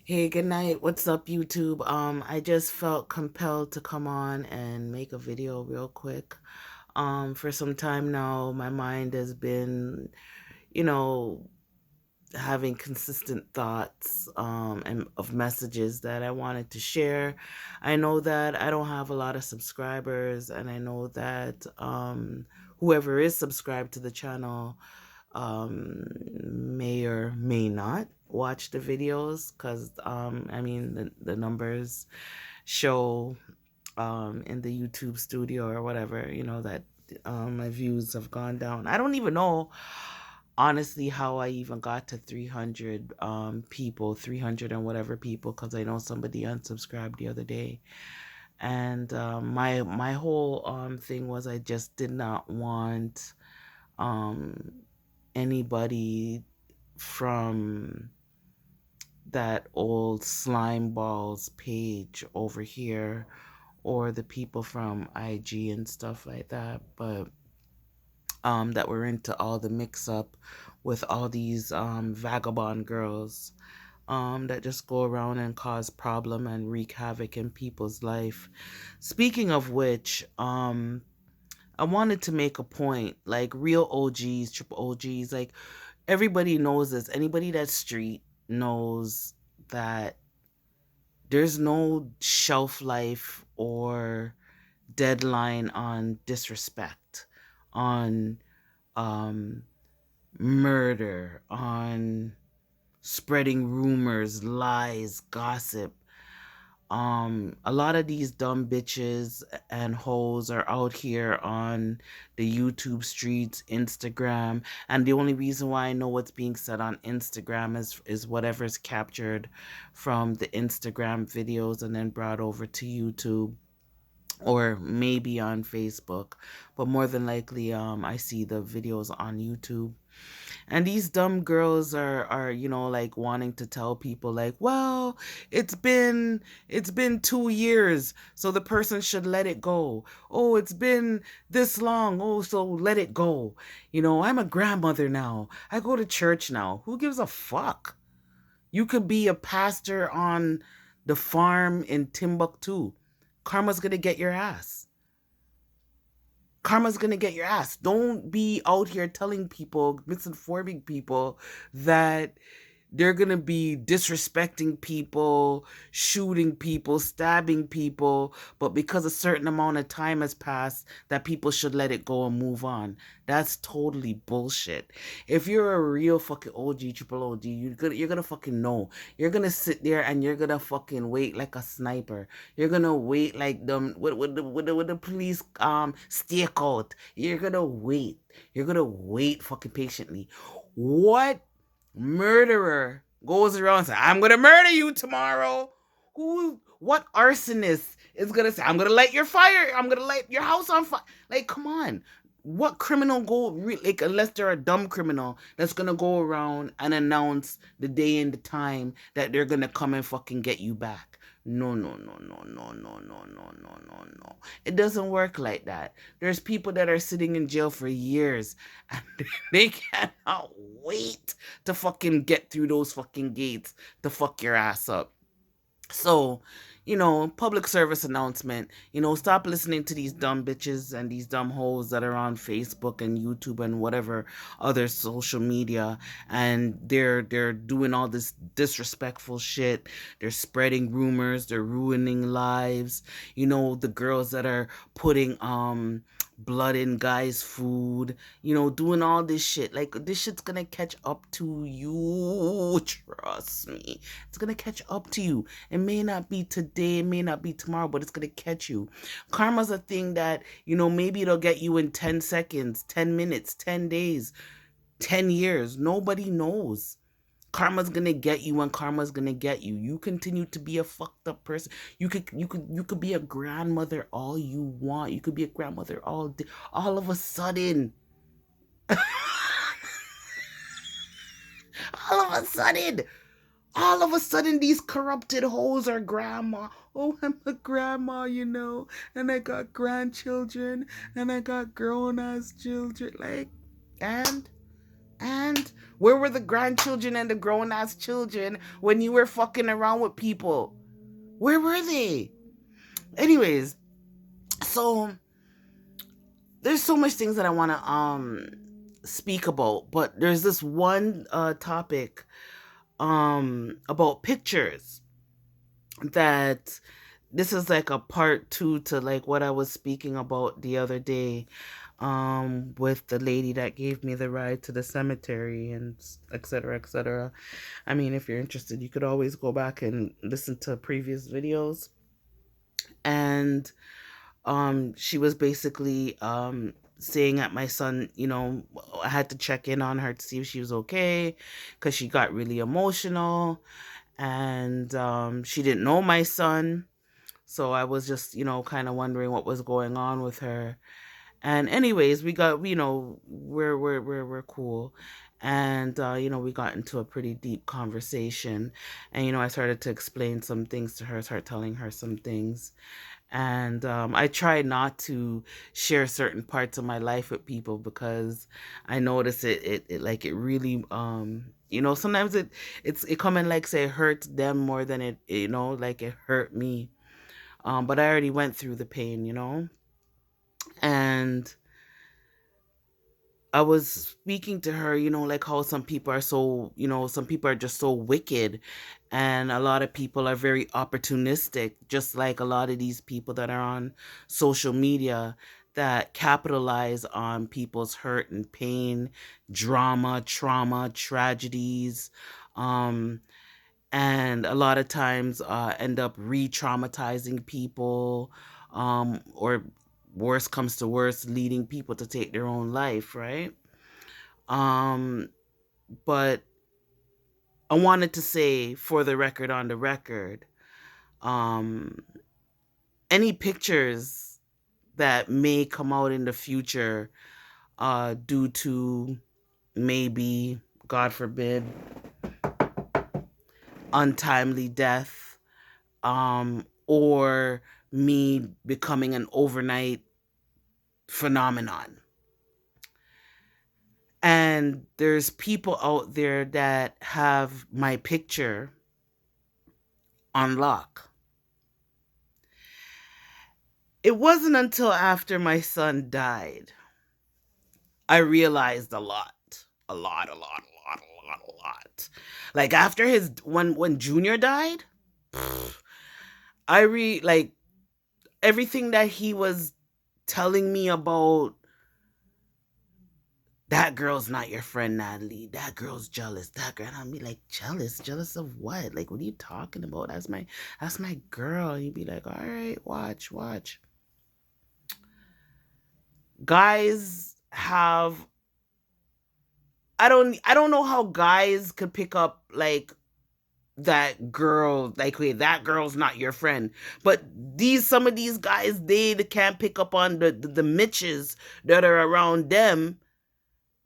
Hey, good night. What's up, YouTube? I just felt compelled to come on and make a video real quick. For some time now, my mind has been, you know, having consistent thoughts and of messages that I wanted to share. I know that I don't have a lot of subscribers, and I know that whoever is subscribed to the channel may or may not watch the videos because I mean the numbers show in the YouTube studio or whatever, that my views have gone down. I don't even know honestly how I even got to 300 people, 300 and whatever people, because I know somebody unsubscribed the other day. And my whole thing was I just did not want um anybody from that old slime balls page over here or the people from IG and stuff like that, but that were into all the mix up with all these vagabond girls that just go around and cause problem and wreak havoc in people's life. Speaking of which, I wanted to make a point, like real OGs, triple OGs, like everybody knows this. Anybody that's street knows that there's no shelf life or deadline on disrespect, on um, murder, on spreading rumors, lies, gossip. A lot of these dumb bitches and hoes are out here on the YouTube streets, Instagram, and the only reason why I know what's being said on Instagram is whatever's captured from the Instagram videos and then brought over to YouTube or maybe on Facebook, but more than likely I see the videos on YouTube. And these dumb girls are like wanting to tell people like, well, it's been 2 years, so the person should let it go. Oh, it's been this long, oh, so let it go. I'm a grandmother now, I go to church now. Who gives a fuck? You could be a pastor on the farm in Timbuktu. Karma's gonna get your ass. Karma's gonna get your ass. Don't be out here telling people, misinforming people that they're gonna be disrespecting people, shooting people, stabbing people, but because a certain amount of time has passed, that people should let it go and move on. That's totally bullshit. If you're a real fucking OG, triple OG, you're gonna fucking know. You're gonna sit there and you're gonna fucking wait like a sniper. You're gonna wait like them with the police stake out. You're gonna wait. You're gonna wait fucking patiently. What murderer goes around and says, I'm gonna murder you tomorrow? What arsonist is gonna say, I'm gonna light your fire, I'm gonna light your house on fire? Like, come on. What criminal like, unless they're a dumb criminal that's gonna go around and announce the day and the time that they're gonna come and fucking get you back? No, no, no, no, no, no, no, no, no, no, no. It doesn't work like that. There's people that are sitting in jail for years and they cannot wait to fucking get through those fucking gates to fuck your ass up. So, public service announcement, stop listening to these dumb bitches and these dumb hoes that are on Facebook and YouTube and whatever other social media, and they're doing all this disrespectful shit. They're spreading rumors, they're ruining lives. The girls that are putting blood in guys' food, doing all this shit. Like, this shit's gonna catch up to you. Trust me. It's gonna catch up to you. It may not be today, it may not be tomorrow, but it's gonna catch you. Karma's a thing that, maybe it'll get you in 10 seconds, 10 minutes, 10 days, 10 years. Nobody knows. Karma's gonna get you when karma's gonna get you. You continue to be a fucked up person. You could be a grandmother all you want. You could be a grandmother all day. All of a sudden, all of a sudden, all of a sudden, these corrupted hoes are grandma. Oh, I'm a grandma, and I got grandchildren, and I got grown ass children. Like, and And where were the grandchildren and the grown ass children when you were fucking around with people? Where were they? Anyways, so there's so much things that I want to speak about, but there's this one topic about pictures that this is like a part two to like what I was speaking about the other day with the lady that gave me the ride to the cemetery and etc etc. I mean, if you're interested, you could always go back and listen to previous videos. And she was basically saying that my son, you know, I had to check in on her to see if she was okay because she got really emotional. And she didn't know my son, so I was just, you know, kind of wondering what was going on with her. And anyways, we got, you know, we're cool. And you know, we got into a pretty deep conversation. And you know, I started to explain some things to her, start telling her some things. And I try not to share certain parts of my life with people because I notice it like it really you know, sometimes it come and like say hurts them more than it, you know, like it hurt me. But I already went through the pain, you know. And I was speaking to her, you know, like how some people are so, you know, some people are just so wicked, and a lot of people are very opportunistic, just like a lot of these people that are on social media that capitalize on people's hurt and pain, drama, trauma, tragedies, um, and a lot of times end up re-traumatizing people, or worse comes to worse, leading people to take their own life, right? Um, but I wanted to say for the record, on the record, um, any pictures that may come out in the future due to maybe, God forbid, untimely death, or me becoming an overnight phenomenon. And there's people out there that have my picture on lock. It wasn't until after my son died I realized a lot. A lot, a lot, a lot, a lot, a lot. Like after his when Junior died, I like everything that he was telling me about, that girl's not your friend, Natalie. That girl's jealous. That girl, and I'll be like, jealous? Jealous of what? Like, what are you talking about? That's my girl. And you'd be like, all right, watch, watch. Guys have, I don't know how guys could pick up like that girl, like, wait, that girl's not your friend. But some of these guys, they can't pick up on the Mitches that are around them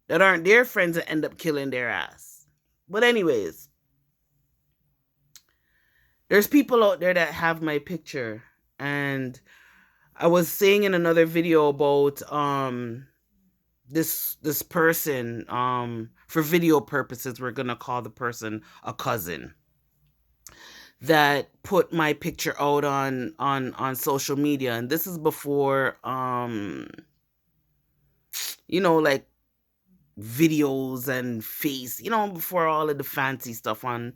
that aren't their friends and end up killing their ass. But anyways, there's people out there that have my picture. And I was saying in another video about this person, for video purposes, we're gonna call the person a cousin, that put my picture out on social media. And this is before you know, like videos and face, you know, before all of the fancy stuff on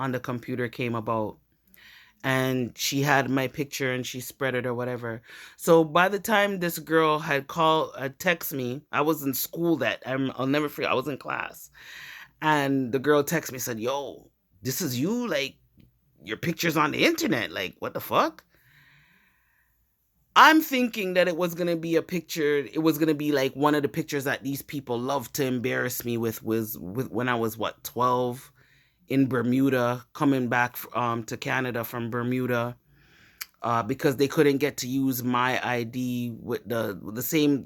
the computer came about. And she had my picture and she spread it or whatever. So by the time this girl had text me, I was in school I'll never forget, I was in class. And the girl texted me, said, yo, this is you? Like, your picture's on the internet. Like, what the fuck? I'm thinking that it was going to be a picture. It was going to be like one of the pictures that these people love to embarrass me with when I was, what, 12, in Bermuda, coming back to Canada from Bermuda, because they couldn't get to use my ID with the same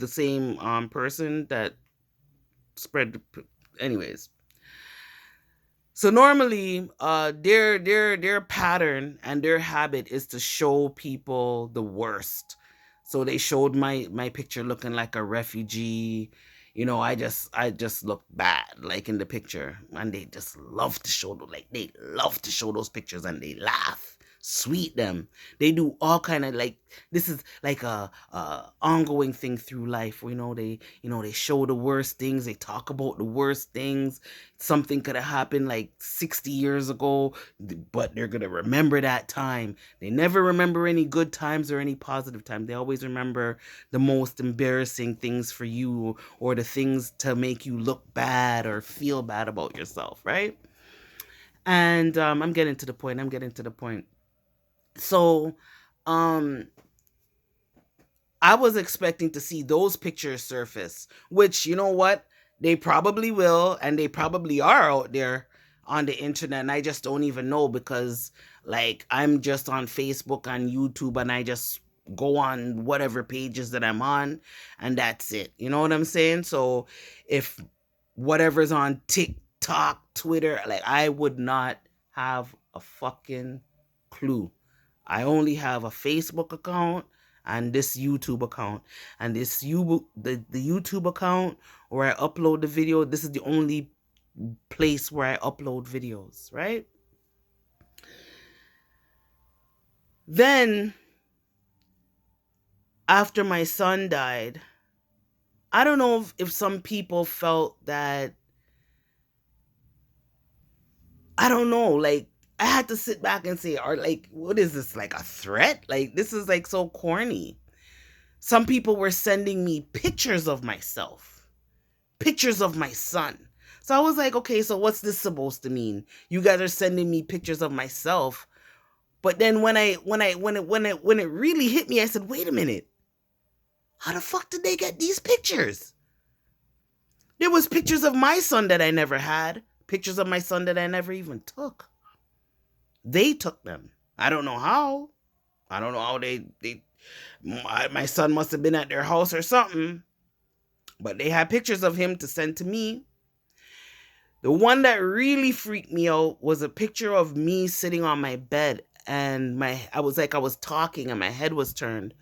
person that spread. Anyways, so normally, their pattern and their habit is to show people the worst. So they showed my picture looking like a refugee, I just look bad, like in the picture, and they just love to show they love to show those pictures, and they laugh, sweet them. They do all kind of like this is like a ongoing thing through life. They show the worst things, they talk about the worst things. Something could have happened like 60 years ago, but they're gonna remember that time. They never remember any good times or any positive time. They always remember the most embarrassing things for you, or the things to make you look bad or feel bad about yourself, right? And I'm getting to the point. So, um, I was expecting to see those pictures surface, which, you know what? They probably will, and they probably are out there on the internet, and I just don't even know because, like, I'm just on Facebook, on YouTube, and I just go on whatever pages that I'm on, and that's it. You know what I'm saying? So, if whatever's on TikTok, Twitter, like, I would not have a fucking clue. I only have a Facebook account and this YouTube account. And the YouTube account where I upload the video, this is the only place where I upload videos, right? Then after my son died, I don't know if some people felt that, I don't know, like, I had to sit back and say, are like, what is this, like a threat? Like, this is like so corny. Some people were sending me pictures of myself, pictures of my son. So I was like, okay, so what's this supposed to mean? You guys are sending me pictures of myself. But then when it really hit me, I said, wait a minute. How the fuck did they get these pictures? There was pictures of my son that I never had, pictures of my son that I never even took. They took them. I don't know how. I don't know how my son must have been at their house or something, but they had pictures of him to send to me. The one that really freaked me out was a picture of me sitting on my bed, and I was talking and my head was turned,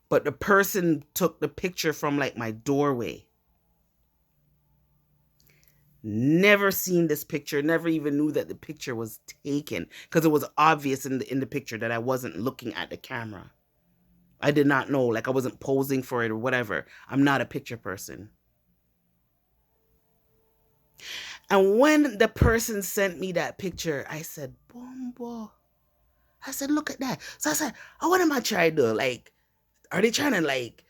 but the person took the picture from like my doorway. Never seen this picture, never even knew that the picture was taken, because it was obvious in the picture that I wasn't looking at the camera. I did not know, like I wasn't posing for it or whatever. I'm not a picture person. And when the person sent me that picture, I said, Bombo. I said, look at that. So I said, oh, what am I trying to do? Like, are they trying to like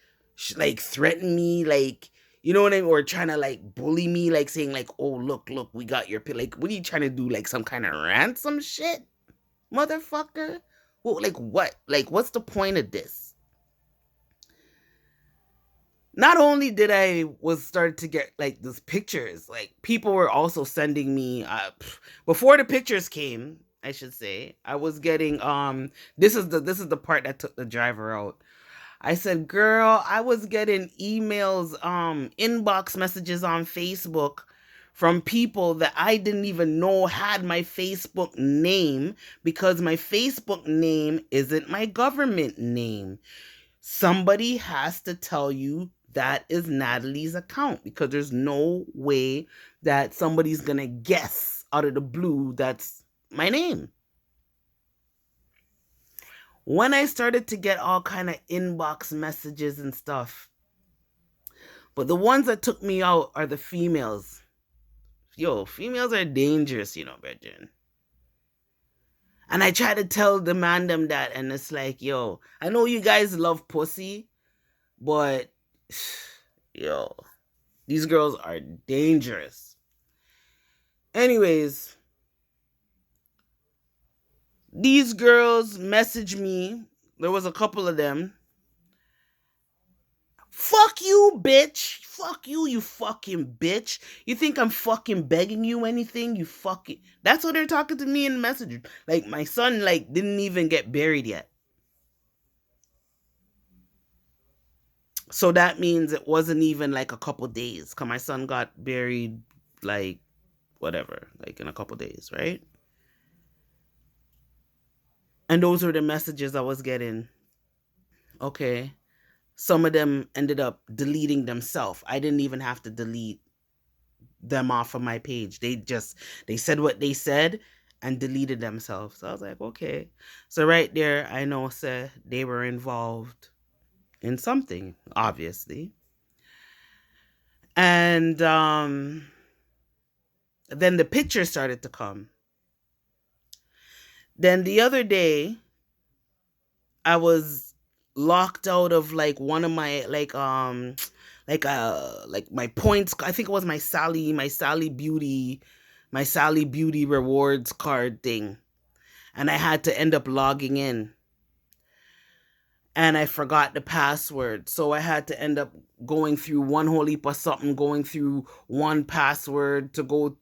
threaten me? Like, you know what I mean? Or trying to like bully me? Like saying like, oh, look, we got your picture. Like, what are you trying to do? Like some kind of ransom shit? Motherfucker? Well, like what? Like, what's the point of this? Not only did I was started to get like these pictures, like people were also sending me before the pictures came, I should say, I was getting this is the part that took the driver out. I said, girl, I was getting emails, inbox messages on Facebook from people that I didn't even know had my Facebook name, because my Facebook name isn't my government name. Somebody has to tell you that is Natalie's account, because there's no way that somebody's gonna guess out of the blue that's my name. When I started to get all kind of inbox messages and stuff, but the ones that took me out are the females. Yo, females are dangerous, Virgin. And I try to tell the man them that, and it's like, yo, I know you guys love pussy, but yo, these girls are dangerous. Anyways, these girls messaged me. There was a couple of them. Fuck you, bitch. Fuck you, you fucking bitch. You think I'm fucking begging you anything? You fucking... That's what they're talking to me in the message. Like, my son, like, didn't even get buried yet. So that means it wasn't even like a couple days. Because my son got buried, like, whatever. Like, in a couple days, right? And those were the messages I was getting. Okay. some of them ended up deleting themselves. I didn't even have to delete them off of my page. They said what they said and deleted themselves. So I was like, okay. So right there, I know they were involved in something, obviously. And then the pictures started to come. Then the other day, I was locked out of like one of my like my points. I think it was my Sally Beauty rewards card thing. And I had to end up logging in. And I forgot the password. So I had to end up going through one whole heap of something, going through one password to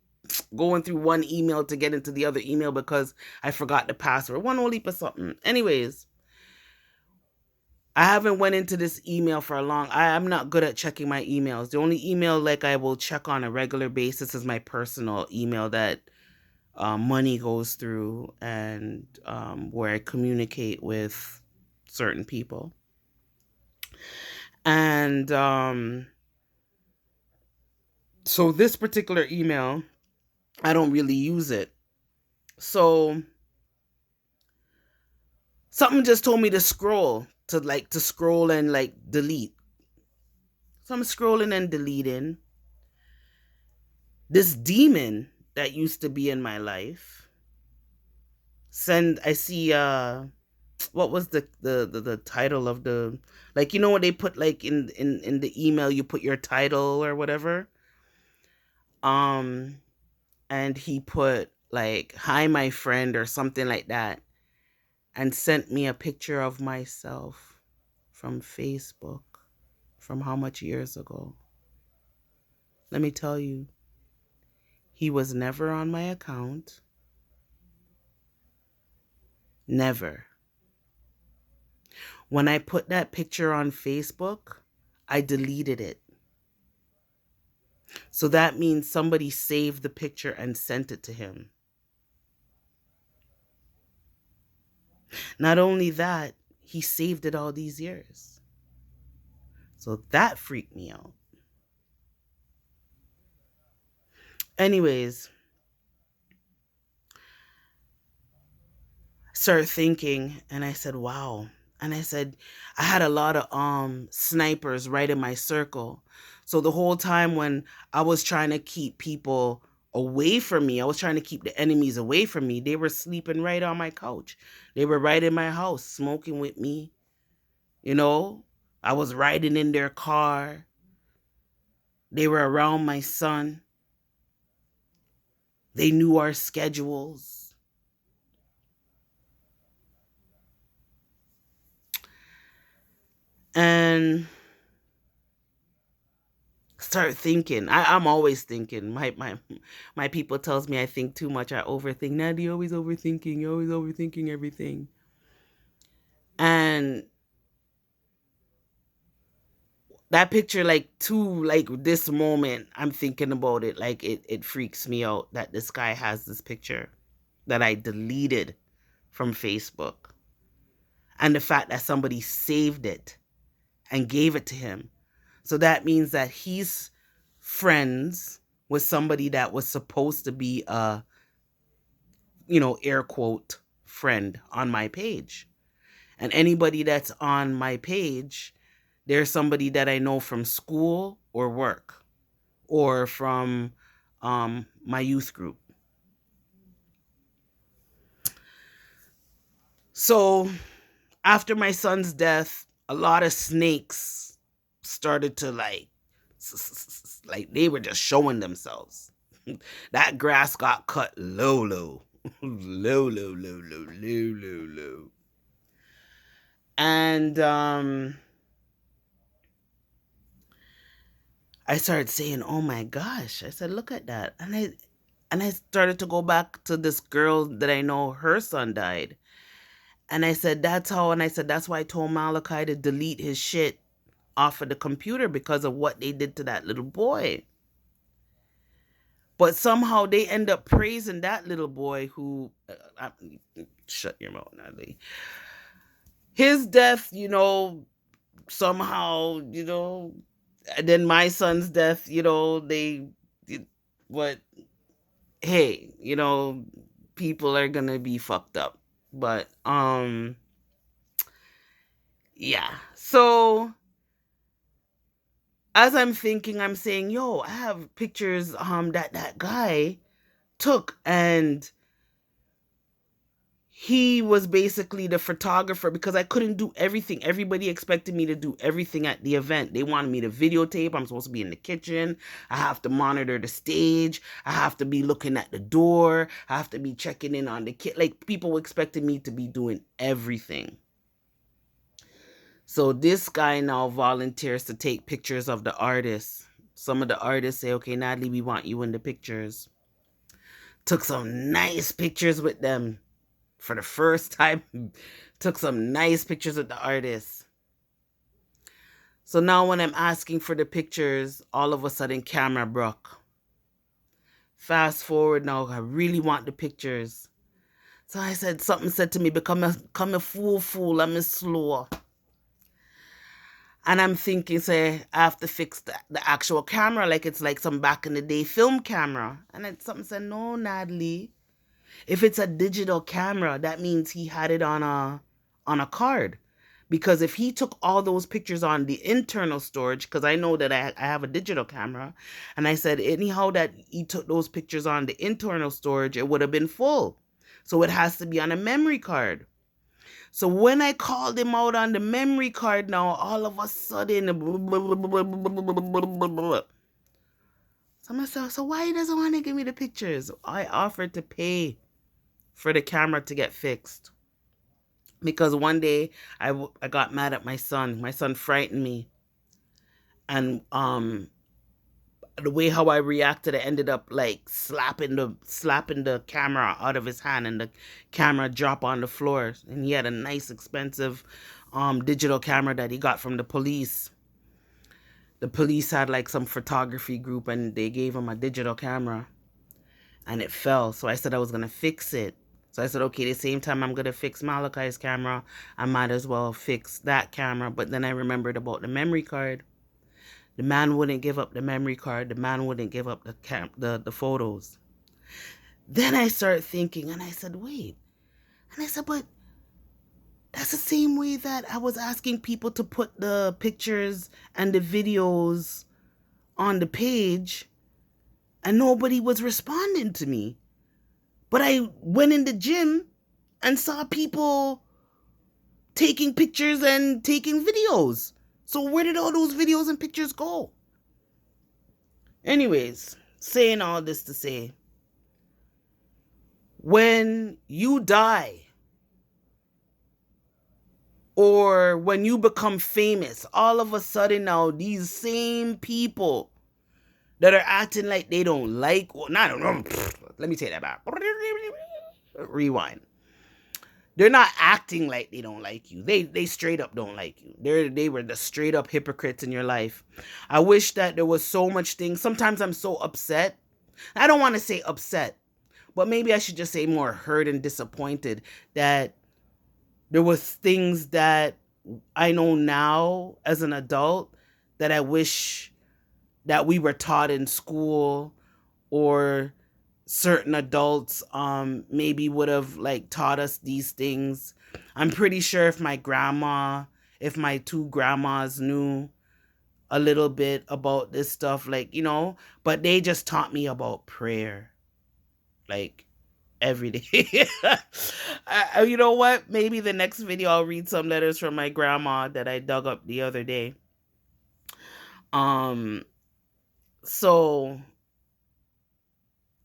going through one email to get into the other email because I forgot the password. One whole heap of something. Anyways, I haven't went into this email for a long. I'm not good at checking my emails. The only email like I will check on a regular basis is my personal email that money goes through, and where I communicate with certain people. And so this particular email, I don't really use it. So something just told me to scroll and like delete. So I'm scrolling and deleting. This demon that used to be in my life I see what was the title of the, like, you know what they put like in the email, you put your title or whatever. um and he put like, "Hi my friend," or something like that, and sent me a picture of myself from Facebook from how much years ago. Let me tell you, he was never on my account. Never. When I put that picture on Facebook, I deleted it. So that means somebody saved the picture and sent it to him. Not only that, he saved it all these years. So that freaked me out. Anyways, started thinking, and I said, wow. And I said, I had a lot of snipers right in my circle. So the whole time when I was trying to keep people away from me, I was trying to keep the enemies away from me, they were sleeping right on my couch. They were right in my house, smoking with me. You know, I was riding in their car. They were around my son. They knew our schedules. And start thinking. I'm always thinking. My people tells me I think too much. I overthink. Nadia, you're always overthinking. You're always overthinking everything. And that picture, like this moment, I'm thinking about it. Like it freaks me out that this guy has this picture that I deleted from Facebook. And the fact that somebody saved it and gave it to him. So that means that he's friends with somebody that was supposed to be a, air quote, friend on my page. And anybody that's on my page, there's somebody that I know from school or work or from my youth group. So after my son's death, a lot of snakes started to like they were just showing themselves. That grass got cut low, low, low, low, low, low, low, low, low. And I started saying, "Oh my gosh!" I said, "Look at that!" And I started to go back to this girl that I know. Her son died, and I said, "That's how." And I said, "That's why I told Malachi to delete his shit off of the computer because of what they did to that little boy." But somehow they end up praising that little boy who, shut your mouth, Natalie. His death, somehow, and then my son's death, what, hey, people are gonna be fucked up. But, yeah. So, as I'm thinking, I'm saying, yo, I have pictures, that guy took, and he was basically the photographer because I couldn't do everything. Everybody expected me to do everything at the event. They wanted me to videotape. I'm supposed to be in the kitchen. I have to monitor the stage. I have to be looking at the door. I have to be checking in on the kid. Like, people expected me to be doing everything. So this guy now volunteers to take pictures of the artists. Some of the artists say, okay, Natalie, we want you in the pictures. Took some nice pictures with them. For the first time, took some nice pictures of the artists. So now when I'm asking for the pictures, all of a sudden camera broke. Fast forward now, I really want the pictures. So I said, something said to me, become a fool, I'm a slow. And I'm thinking, say, I have to fix the actual camera, like it's like some back in the day film camera. And then something said, no, Natalie. If it's a digital camera, that means he had it on a card. Because if he took all those pictures on the internal storage, because I know that I have a digital camera, and I said, anyhow that he took those pictures on the internal storage, it would have been full. So it has to be on a memory card. So when I called him out on the memory card now, all of a sudden, so I said, so why he doesn't want to give me the pictures? I offered to pay for the camera to get fixed. Because one day I got mad at my son. My son frightened me. And the way how I reacted, I ended up like slapping the camera out of his hand, and the camera dropped on the floor. And he had a nice expensive digital camera that he got from the police. The police had like some photography group, and they gave him a digital camera, and it fell. So I said I was gonna fix it. So I said, okay, the same time I'm going to fix Malachi's camera, I might as well fix that camera. But then I remembered about the memory card. The man wouldn't give up the memory card. The man wouldn't give up the photos. Then I started thinking, and I said, wait. And I said, but that's the same way that I was asking people to put the pictures and the videos on the page, and nobody was responding to me. But I went in the gym and saw people taking pictures and taking videos. So where did all those videos and pictures go? Anyways, saying all this to say, when you die or when you become famous, all of a sudden now these same people that are acting like they don't like, well, not, let me take that back. Rewind. They're not acting like they don't like you. They straight up don't like you. They were the straight up hypocrites in your life. I wish that there was so much things. Sometimes I'm so upset. I don't want to say upset, but maybe I should just say more hurt and disappointed that there was things that I know now as an adult that I wish that we were taught in school, or certain adults maybe would have like taught us these things. I'm pretty sure if my two grandmas knew a little bit about this stuff, like, but they just taught me about prayer like every day. You know what? Maybe the next video I'll read some letters from my grandma that I dug up the other day. So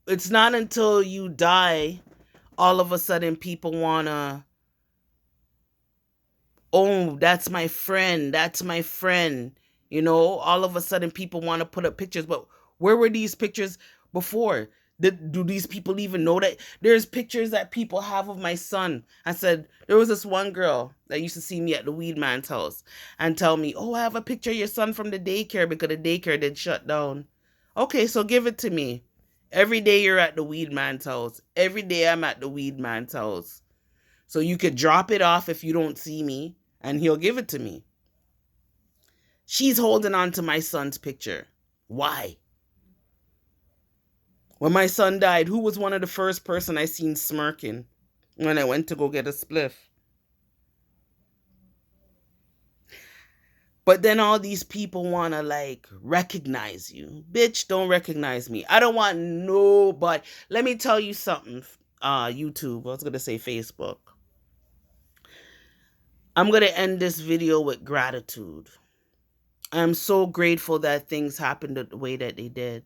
it's not until you die, all of a sudden people wanna, oh, that's my friend. All of a sudden people want to put up pictures. But where were these pictures before? Do these people even know that there's pictures that people have of my son? I said, there was this one girl that used to see me at the weed man's house and tell me, oh, I have a picture of your son from the daycare because the daycare did shut down. Okay, so give it to me. Every day you're at the weed man's house. Every day I'm at the weed man's house. So you could drop it off if you don't see me, and he'll give it to me. She's holding on to my son's picture. Why? When my son died, who was one of the first person I seen smirking when I went to go get a spliff? But then all these people want to like recognize you. Bitch, don't recognize me. I don't want nobody. Let me tell you something. YouTube. I was going to say Facebook. I'm going to end this video with gratitude. I'm so grateful that things happened the way that they did.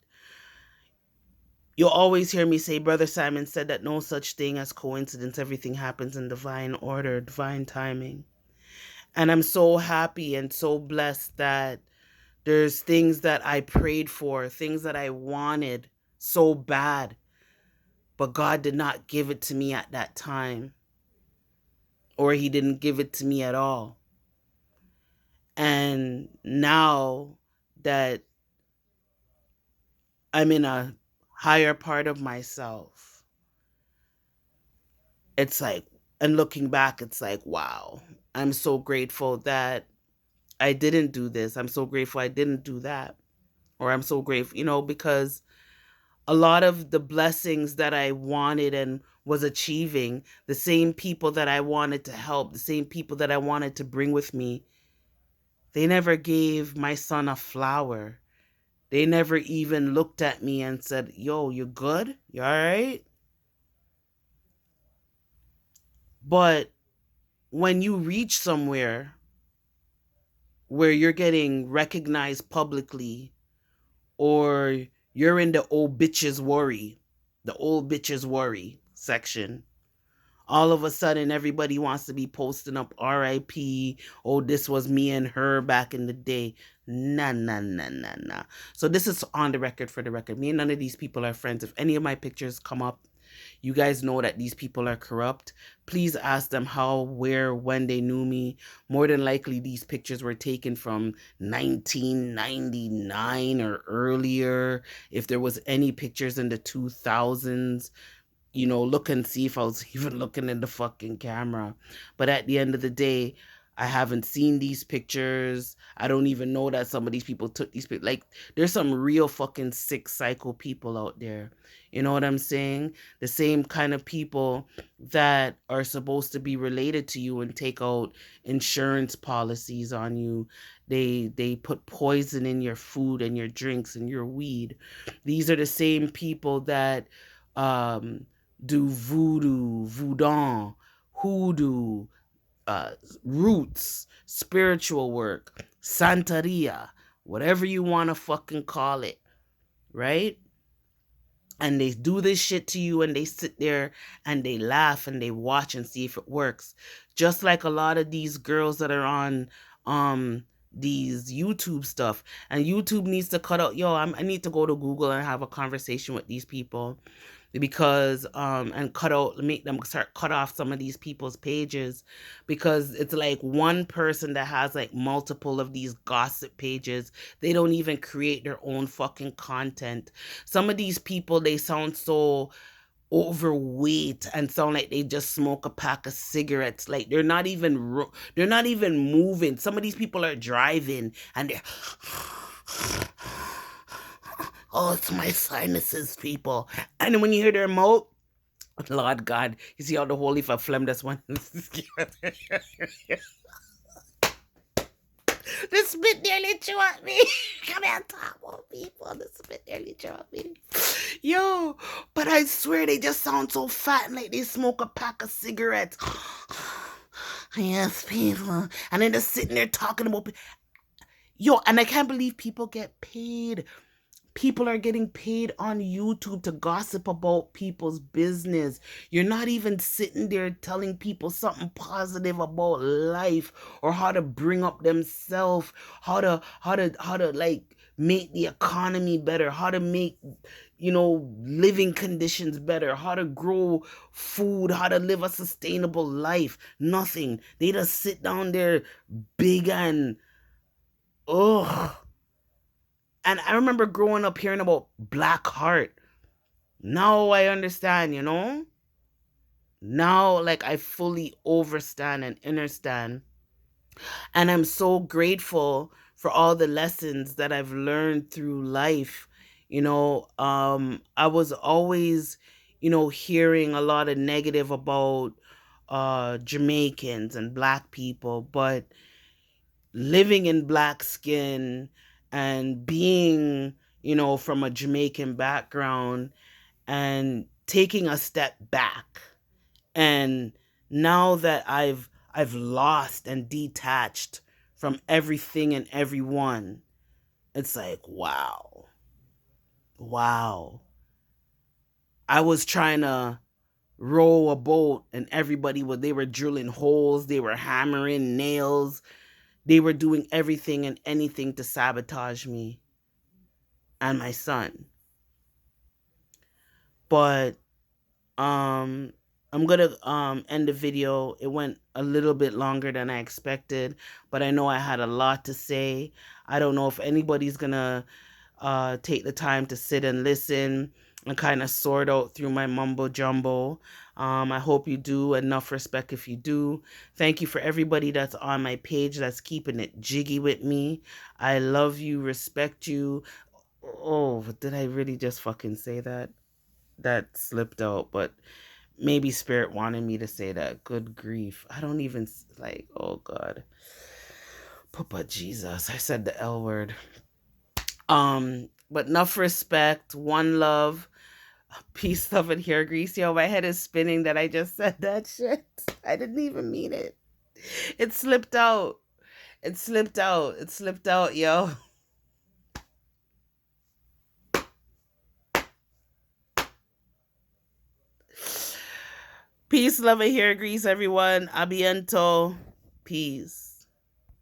You'll always hear me say, Brother Simon said that no such thing as coincidence. Everything happens in divine order, divine timing. And I'm so happy and so blessed that there's things that I prayed for, things that I wanted so bad, but God did not give it to me at that time, or he didn't give it to me at all. And now that I'm in a higher part of myself, it's like, and looking back, it's like, wow, I'm so grateful that I didn't do this. I'm so grateful I didn't do that. Or I'm so grateful, because a lot of the blessings that I wanted and was achieving, the same people that I wanted to help, the same people that I wanted to bring with me, they never gave my son a flower. They never even looked at me and said, yo, you good? You all right? But when you reach somewhere where you're getting recognized publicly, or you're in the old bitches worry section, all of a sudden everybody wants to be posting up RIP. Oh, this was me and her back in the day. Nah, nah, nah, nah, nah. So this is on the record, for the record. Me and none of these people are friends. If any of my pictures come up, you guys know that these people are corrupt. Please ask them how, where, when they knew me. More than likely, these pictures were taken from 1999 or earlier. If there was any pictures in the 2000s, look and see if I was even looking in the fucking camera. But at the end of the day, I haven't seen these pictures. I don't even know that some of these people took these pictures. Like, there's some real fucking sick psycho people out there. You know what I'm saying? The same kind of people that are supposed to be related to you and take out insurance policies on you. They put poison in your food and your drinks and your weed. These are the same people that do voodoo, hoodoo, roots, spiritual work, santeria, whatever you want to fucking call it, right? And they do this shit to you, and they sit there and they laugh and they watch and see if it works. Just like a lot of these girls that are on these YouTube stuff. And YouTube needs to cut out, I need to go to Google and have a conversation with these people, because and make them start cut off some of these people's pages, because it's like one person that has like multiple of these gossip pages. They don't even create their own fucking content. Some of these people, they sound so overweight and sound like they just smoke a pack of cigarettes. Like they're not even moving. Some of these people are driving and they're oh, it's my sinuses, people. And when you hear their mouth, Lord God, you see all the holy for phlegm that's one. The spit nearly chew at me. Come here, talk about people. The spit nearly chew at me. Yo, but I swear they just sound so fat and like they smoke a pack of cigarettes. Yes, people. And then they're sitting there talking about. Yo, and I can't believe people get paid. People are getting paid on YouTube to gossip about people's business. You're not even sitting there telling people something positive about life, or how to bring up themselves, how to like make the economy better, how to make living conditions better, how to grow food, how to live a sustainable life. Nothing. They just sit down there big and ugh. And I remember growing up hearing about Black Heart. Now I understand, Now, like, I fully understand and understand. And I'm so grateful for all the lessons that I've learned through life. I was always, hearing a lot of negative about Jamaicans and black people, but living in black skin and being, from a Jamaican background and taking a step back, and now that I've lost and detached from everything and everyone, it's like, wow. Wow. I was trying to row a boat and they were drilling holes, they were hammering nails, they were doing everything and anything to sabotage me and my son. But um I'm gonna end the video. It went a little bit longer than I expected, but I know I had a lot to say. I don't know if anybody's gonna take the time to sit and listen and kind of sort out through my mumbo jumbo. I hope you do. Enough respect if you do. Thank you for everybody that's on my page that's keeping it jiggy with me. I love you, respect you. Oh, did I really just fucking say that? That slipped out, but maybe Spirit wanted me to say that. Good grief. I don't even, like, oh God. Puppah Geezus. I said the L word. But enough respect, one love, peace, love, and hair grease. Yo, my head is spinning that I just said that shit. I didn't even mean it. It slipped out. It slipped out. It slipped out, yo. Peace, love, and hair grease, everyone. Abiento. Peace.